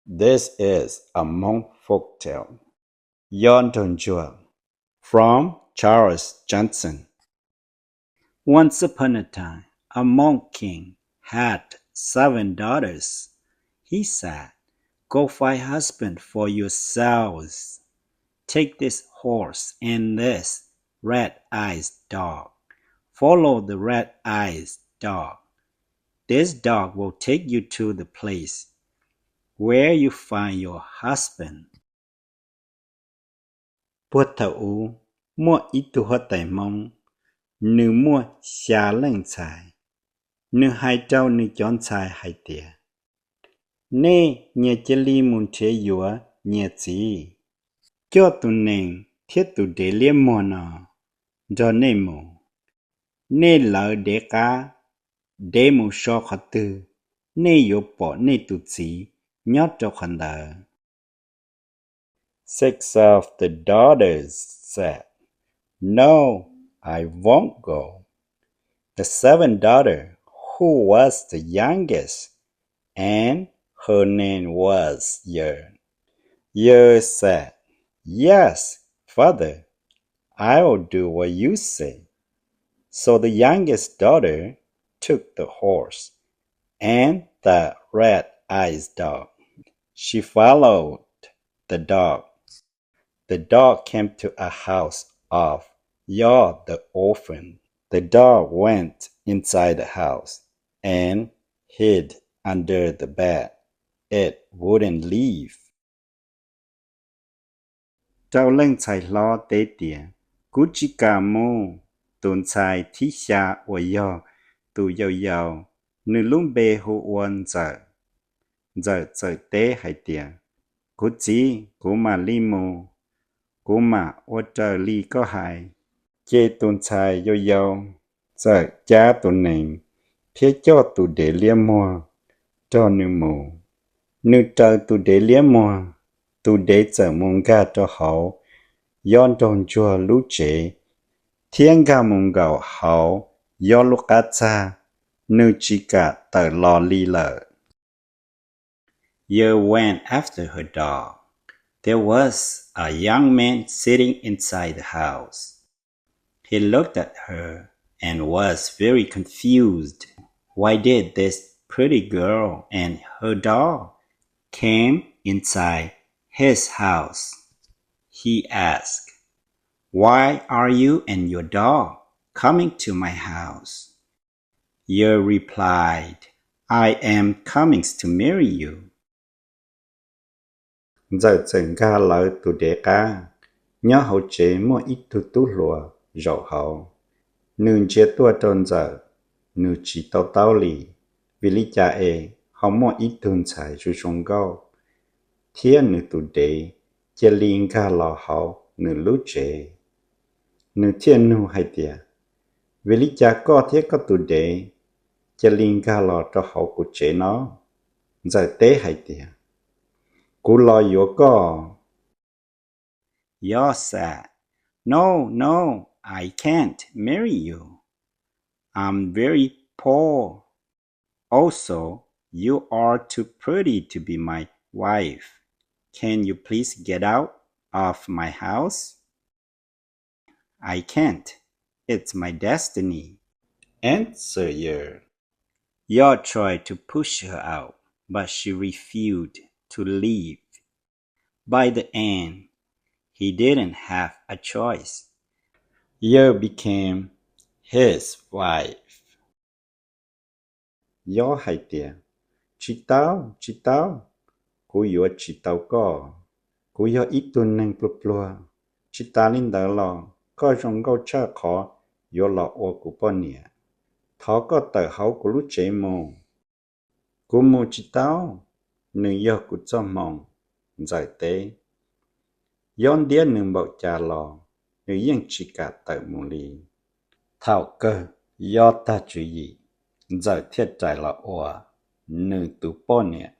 This is a monk folktale. Yon Don Juan from Charles Johnson. Once upon a time, a monk king had 7 daughters. He said, "Go find husband for yourselves. Take this horse and this red-eyed dog. Follow the red-eyed dog. This dog will take you to the place where you find your husband." Bố thấu mua ít tu hoa tài mong, nữ mua xa lệnh tài, nữ hai trâu nữ chọn tài hai tìa. Nê nhẹ chế li môn chế yua nhẹ chí, cho tu nền thiết tu đế liêm mô nọ, cho nê mô. Nê lỡ đế cá, đế mô sọ khá tư, nê yô bỏ nê tu chí, nhót cho khăn đờ. 6 of the daughters said, "No, I won't go." The 7th daughter, who was the youngest, and her name was Yer said, "Yes, father, I will do what you say." So the youngest daughter took the horse and the red-eyed dog. She followed the dog. The dog came to a house of Yor the orphan. The dog went inside the house and hid under the bed. It wouldn't leave. Trao lệnh chạy lo tế tía, cú chỉ cả mô, tồn chạy thí xa của Yor, tù yào, nữ lung bê hô uôn giờ tế hay tía. Cú chỉ, cú mà li mô, cú mà ô trời li có hại. Chê tồn chạy yào, giờ cha tồn nền, phía cho tù để liêm mùa, cho nữ mù. Nữ trời tù để liêm mùa, tù để giờ mông gà cho hậu, yon tròn chùa lũ chế. Thiên gà mông gạo hậu, yon lúc á cha, nữ chỉ cả tờ lò li lợ. Yer went after her dog. There was a young man sitting inside the house. He looked at her and was very confused. Why did this pretty girl and her dog came inside his house? He asked, "Why are you and your dog coming to my house?" Yer replied, "I am coming to marry you." Giờ chẳng ca lợi tù đế ca, nhớ hậu chế mua ít tu tú lùa, rậu hậu. Nương chế tua trôn giờ, nương chỉ tao lì, vì lý cha họ mua ít tuần chạy chú sống gâu. Thiên nương tù đế, chế liên ca lò hậu, nương lũ chế. Nương thiên nương hay tìa, vì lý cha có thiết có tù đế, chế liên ca lò cho hậu của chế nó, giờ tế hay tìa. Cú lo yếu có. Yor said, No, I can't marry you. I'm very poor. Also, you are too pretty to be my wife. Can you please get out of my house? I can't. It's my destiny. Answer Yer. Yor tried to push her out, but she refused to leave. By the end, he didn't have a choice. Yer became his wife. Yor hay tìa, chị tao, cú yếu chị tao có, cú yếu ít tuần nâng plua, chị ta linh đỡ lò, có rong gâu cha khó, yếu lọ ô của bọn nè, thó có tờ hấu của lúc chế mồ. Cú mồ chị tao, nữ yếu của cho mong, giải tế. Yon đĩa nương bầu trà lò, nữ yên chỉ cả tờ mù lì. Thảo cơ, do ta chú ý, giải thiết trải lọ ổ, nữ tù bó nè.